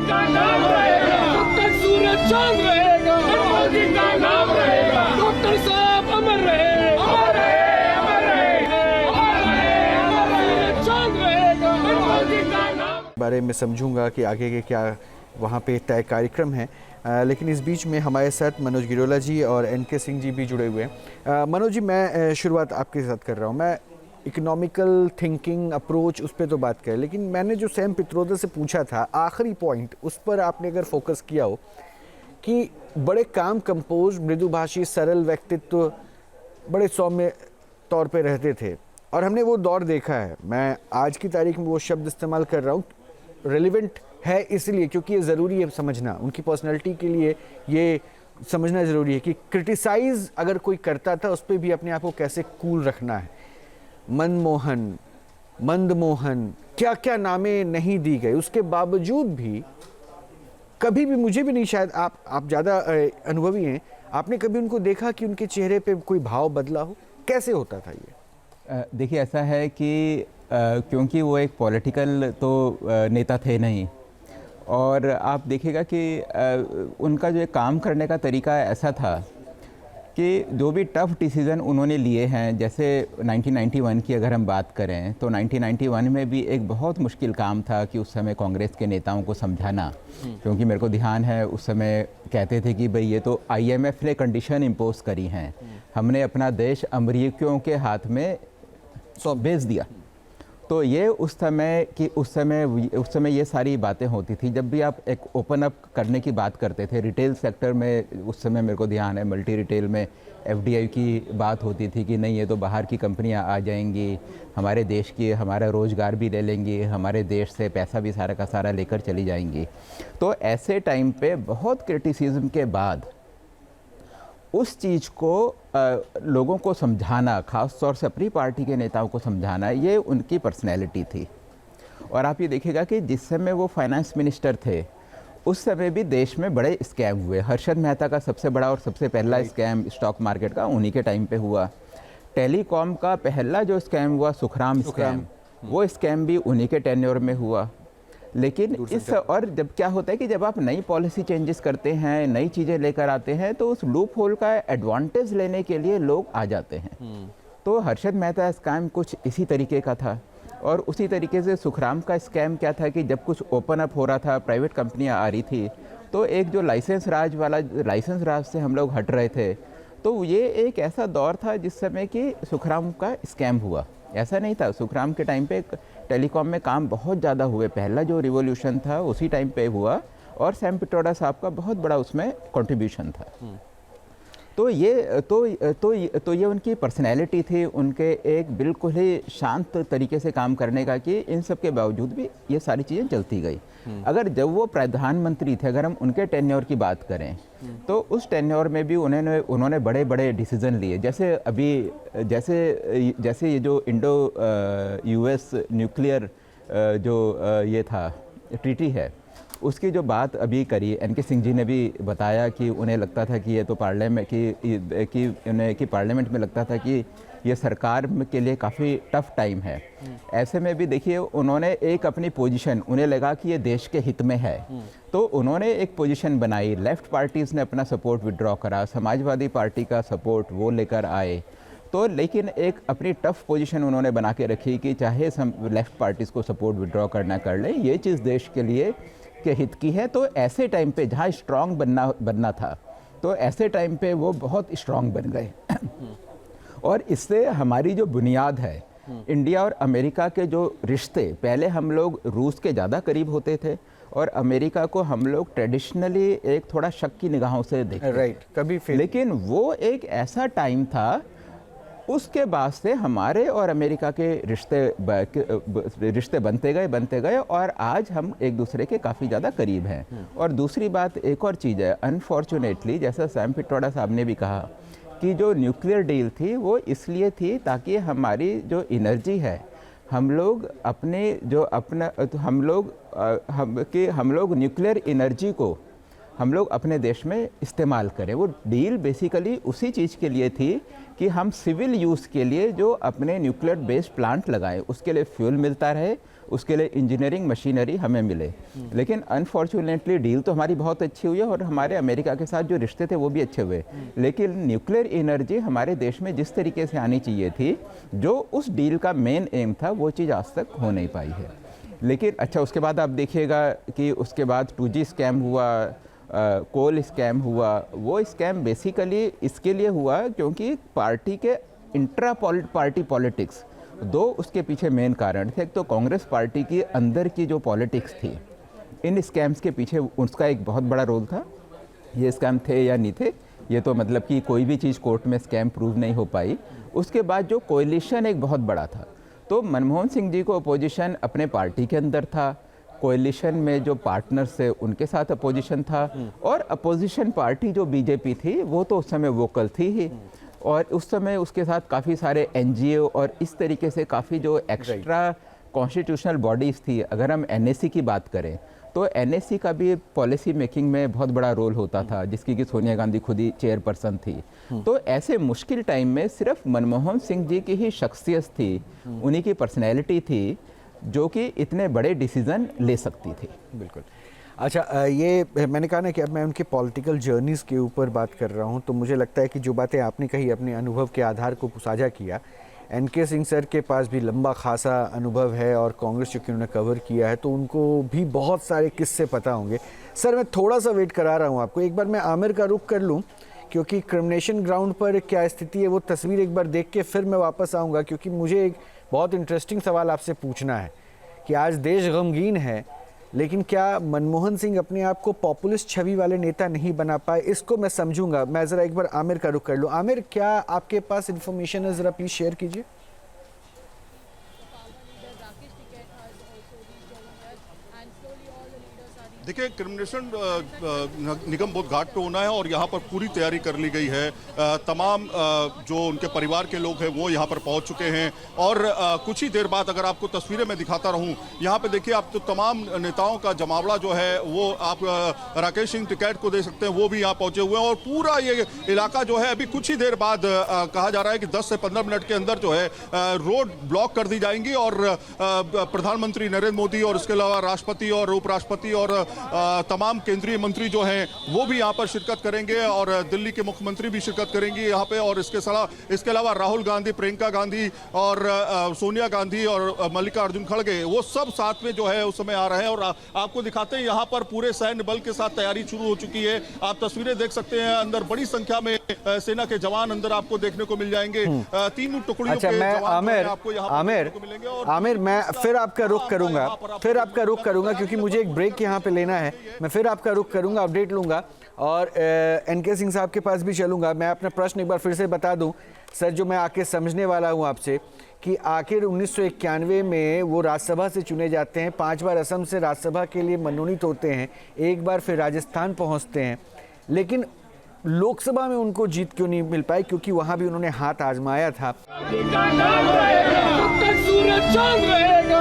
का नाम रहेगा, जब तक सूरज चांद रहेगा, मोदी का नाम रहेगा। डॉक्टर साहब अमर रहे, अमर रहे, अमर रहे, अमर रहे, अमर रहे, चांद रहेगा, मोदी का नाम। बारे में समझूंगा कि आगे के क्या वहाँ पे तय कार्यक्रम है, लेकिन इस बीच में हमारे साथ मनोज गिरोला जी और एनके सिंह जी भी जुड़े हुए हैं। मनोज जी, मैं शुरुआत आपके साथ कर रहा हूँ। मैं इकोनॉमिकल थिंकिंग अप्रोच उस पर तो बात करें, लेकिन मैंने जो सैम पित्रोदा से पूछा था आखिरी पॉइंट, उस पर आपने अगर फोकस किया हो कि बड़े काम कंपोज, मृदुभाषी, सरल व्यक्तित्व, बड़े सौम्य तौर पे रहते थे और हमने वो दौर देखा है। मैं आज की तारीख में वो शब्द इस्तेमाल कर रहा हूँ, रेलिवेंट है इसलिए क्योंकि ये ज़रूरी है समझना, उनकी पर्सनैलिटी के लिए ये समझना ज़रूरी है कि क्रिटिसाइज़ अगर कोई करता था उस पर भी अपने आप को कैसे कूल रखना है। मनमोहन, मंदमोहन, क्या क्या नामें नहीं दी गई, उसके बावजूद भी कभी भी, मुझे भी नहीं, शायद आप ज़्यादा अनुभवी हैं, आपने कभी उनको देखा कि उनके चेहरे पे कोई भाव बदला हो? कैसे होता था ये? देखिए, ऐसा है कि क्योंकि वो एक पॉलिटिकल तो नेता थे नहीं, और आप देखिएगा कि उनका जो काम करने का तरीका ऐसा था कि जो भी टफ़ डिसीज़न उन्होंने लिए हैं, जैसे 1991 की अगर हम बात करें तो 1991 में भी एक बहुत मुश्किल काम था कि उस समय कांग्रेस के नेताओं को समझाना, क्योंकि मेरे को ध्यान है उस समय कहते थे कि भाई ये तो IMF ने कंडीशन इम्पोज करी हैं, हमने अपना देश अमरीकियों के हाथ में भेज दिया। तो ये उस समय ये सारी बातें होती थी। जब भी आप एक ओपन अप करने की बात करते थे रिटेल सेक्टर में, उस समय मेरे को ध्यान है मल्टी रिटेल में FDI की बात होती थी कि नहीं, ये तो बाहर की कंपनियां आ जाएंगी, हमारे देश की, हमारा रोज़गार भी ले लेंगी, हमारे देश से पैसा भी सारा का सारा लेकर चली जाएंगी। तो ऐसे टाइम पे बहुत क्रिटिसिज्म के बाद उस चीज़ को लोगों को समझाना, ख़ास तौर से अपनी पार्टी के नेताओं को समझाना, ये उनकी पर्सनैलिटी थी। और आप ये देखिएगा कि जिस समय वो फाइनेंस मिनिस्टर थे उस समय भी देश में बड़े स्कैम हुए। हर्षद मेहता का सबसे बड़ा और सबसे पहला स्कैम स्टॉक मार्केट का उन्हीं के टाइम पे हुआ। टेलीकॉम का पहला जो स्कैम हुआ सुखराम स्कैम, वो स्कैम भी उन्हीं के टेन्योर में हुआ। लेकिन और जब क्या होता है कि जब आप नई पॉलिसी चेंजेस करते हैं, नई चीज़ें लेकर आते हैं, तो उस लूप होल का एडवांटेज लेने के लिए लोग आ जाते हैं। तो हर्षद मेहता स्कैम कुछ इसी तरीके का था, और उसी तरीके से सुखराम का स्कैम क्या था कि जब कुछ ओपन अप हो रहा था, प्राइवेट कंपनियां आ रही थी, तो एक जो लाइसेंस राज से हम लोग हट रहे थे, तो ये एक ऐसा दौर था जिस समय कि सुखराम का स्कैम हुआ। ऐसा नहीं था, सुखराम के टाइम पे टेलीकॉम में काम बहुत ज़्यादा हुए, पहला जो रिवॉल्यूशन था उसी टाइम पे हुआ, और सैम पित्रोदा साहब का बहुत बड़ा उसमें कंट्रीब्यूशन था। तो ये उनकी पर्सनैलिटी थी, उनके एक बिल्कुल ही शांत तरीके से काम करने का, कि इन सब के बावजूद भी ये सारी चीज़ें चलती गई। अगर जब वो प्रधानमंत्री थे, अगर हम उनके टेन्योर की बात करें, तो उस टेन्योर में भी उन्होंने बड़े बड़े डिसीजन लिए। जैसे ये जो इंडो US न्यूक्लियर जो ये था ट्रीटी है, उसकी जो बात अभी करी, एनके सिंह जी ने भी बताया कि उन्हें लगता था कि ये तो पार्लियामेंट में लगता था कि ये सरकार के लिए काफ़ी टफ टाइम है। ऐसे में भी देखिए उन्होंने एक अपनी पोजीशन, उन्हें लगा कि ये देश के हित में है, तो उन्होंने एक पोजीशन बनाई। लेफ़्ट पार्टीज़ ने अपना सपोर्ट विड्रॉ करा, समाजवादी पार्टी का सपोर्ट वो लेकर आए, तो लेकिन एक अपनी टफ पोजीशन उन्होंने बना के रखी कि चाहे लेफ़्ट पार्टीज़ को सपोर्ट विड्रॉ करना कर लें, ये चीज़ देश के लिए के हित की है। तो ऐसे टाइम पे जहाँ स्ट्रांग बनना था, तो ऐसे टाइम पे वो बहुत स्ट्रांग बन गए। और इससे हमारी जो बुनियाद है, इंडिया और अमेरिका के जो रिश्ते, पहले हम लोग रूस के ज़्यादा करीब होते थे और अमेरिका को हम लोग ट्रेडिशनली एक थोड़ा शक की निगाहों से देखते, राइट, कभी फिर, लेकिन वो एक ऐसा टाइम था, उसके बाद से हमारे और अमेरिका के रिश्ते बनते गए और आज हम एक दूसरे के काफ़ी ज़्यादा करीब हैं। और दूसरी बात एक और चीज़ है, अनफॉर्चुनेटली जैसा सैम पित्रोदा साहब ने भी कहा कि जो न्यूक्लियर डील थी वो इसलिए थी ताकि हमारी जो एनर्जी है, हम लोग न्यूक्लियर एनर्जी को हम लोग अपने देश में इस्तेमाल करें। वो डील बेसिकली उसी चीज़ के लिए थी कि हम सिविल यूज़ के लिए जो अपने न्यूक्लियर बेस्ड प्लांट लगाएं, उसके लिए फ्यूल मिलता रहे, उसके लिए इंजीनियरिंग मशीनरी हमें मिले। लेकिन अनफॉर्चुनेटली डील तो हमारी बहुत अच्छी हुई है और हमारे अमेरिका के साथ जो रिश्ते थे वो भी अच्छे हुए, लेकिन न्यूक्लियर एनर्जी हमारे देश में जिस तरीके से आनी चाहिए थी, जो उस डील का मेन एम था, वो चीज़ आज तक हो नहीं पाई है। लेकिन अच्छा, उसके बाद आप देखिएगा कि उसके बाद 2G स्कैम हुआ, कोल स्कैम हुआ। वो स्कैम बेसिकली इसके लिए हुआ क्योंकि पार्टी के इंट्रा पार्टी पॉलिटिक्स दो उसके पीछे मेन कारण थे। एक तो कांग्रेस पार्टी की अंदर की जो पॉलिटिक्स थी, इन स्कैम्स के पीछे उसका एक बहुत बड़ा रोल था। ये स्कैम थे या नहीं थे, ये तो मतलब कि कोई भी चीज़ कोर्ट में स्कैम प्रूव नहीं हो पाई। उसके बाद जो कोएलिशन एक बहुत बड़ा था, तो मनमोहन सिंह जी को अपोजिशन अपने पार्टी के अंदर था, कोएलिशन में जो पार्टनर्स थे उनके साथ अपोजिशन था, और अपोजिशन पार्टी जो बीजेपी थी वो तो उस समय वोकल थी ही, और उस समय उसके साथ काफ़ी सारे एनजीओ और इस तरीके से काफ़ी जो एक्स्ट्रा कॉन्स्टिट्यूशनल बॉडीज़ थी। अगर हम एनएससी की बात करें तो एनएससी का भी पॉलिसी मेकिंग में बहुत बड़ा रोल होता था, जिसकी कि सोनिया गांधी खुद ही चेयरपर्सन थी। तो ऐसे मुश्किल टाइम में सिर्फ मनमोहन सिंह जी की ही शख्सियत थी, उन्हीं की पर्सनैलिटी थी जो कि इतने बड़े डिसीज़न ले सकती थी। बिल्कुल। अच्छा, ये मैंने कहा ना कि अब मैं उनके पॉलिटिकल जर्नीज़ के ऊपर बात कर रहा हूँ, तो मुझे लगता है कि जो बातें आपने कही अपने अनुभव के आधार को साझा किया, एनके सिंह सर के पास भी लंबा खासा अनुभव है और कांग्रेस चूँकि उन्होंने कवर किया है तो उनको भी बहुत सारे किस्से पता होंगे। सर, मैं थोड़ा सा वेट करा रहा हूँ आपको, एक बार मैं आमिर का रुख कर लूँ क्योंकि क्रिमिनेशन ग्राउंड पर क्या स्थिति है वो तस्वीर एक बार देख के फिर मैं वापस आऊँगा, क्योंकि मुझे एक बहुत इंटरेस्टिंग सवाल आपसे पूछना है कि आज देश गमगीन है, लेकिन क्या मनमोहन सिंह अपने आप को पॉपुलिस्ट छवि वाले नेता नहीं बना पाए? इसको मैं समझूंगा। मैं ज़रा एक बार आमिर का रुख कर लूँ। आमिर, क्या आपके पास इन्फॉर्मेशन है, ज़रा प्लीज़ शेयर कीजिए। देखिए, क्रिमिनेशन निगम बोध घाट पे होना है और यहाँ पर पूरी तैयारी कर ली गई है। तमाम जो उनके परिवार के लोग हैं वो यहाँ पर पहुँच चुके हैं और कुछ ही देर बाद अगर आपको तस्वीरें मैं दिखाता रहूँ, यहाँ पे देखिए आप तो तमाम नेताओं का जमावड़ा जो है वो आप राकेश सिंह टिकैत को देख सकते हैं, वो भी यहाँ पहुँचे हुए हैं और पूरा ये इलाका जो है अभी कुछ ही देर बाद कहा जा रहा है कि 10 से 15 मिनट के अंदर जो है रोड ब्लॉक कर दी जाएंगी और प्रधानमंत्री नरेंद्र मोदी और इसके अलावा राष्ट्रपति और उपराष्ट्रपति और तमाम केंद्रीय मंत्री जो हैं वो भी यहाँ पर शिरकत करेंगे और दिल्ली के मुख्यमंत्री भी शिरकत करेंगी यहाँ पे, और इसके अलावा राहुल गांधी, प्रियंका गांधी और सोनिया गांधी और मल्लिकार्जुन खड़गे, वो सब साथ में जो है उस समय आ रहे हैं। और आपको दिखाते हैं यहाँ पर पूरे सैन्य बल के साथ तैयारी शुरू हो चुकी है। आप तस्वीरें देख सकते हैं, अंदर बड़ी संख्या में सेना के जवान अंदर आपको देखने को मिल जाएंगे। तीनों टुकड़ियों के जवान आपको यहाँ पर मिलेंगे। आमिर, मैं फिर आपका रुख करूंगा क्योंकि मुझे एक ब्रेक यहाँ पे लेना है। मैं फिर आपका रुख करूंगा, अपडेट लूंगा और एनके सिंह साहब के पास भी चलूंगा। मैं अपना प्रश्न एक बार फिर से बता दूं सर, जो मैं आके समझने वाला हूं आपसे कि आखिर 1991 में वो राज्यसभा से चुने जाते हैं, 5 बार असम से राज्यसभा के लिए मनोनीत होते हैं, एक बार फिर राजस्थान पहुंचते हैं, लेकिन लोकसभा में उनको जीत क्यों नहीं मिल पाई? क्योंकि वहां भी उन्होंने हाथ आजमाया था। सूरज चांद रहेगा,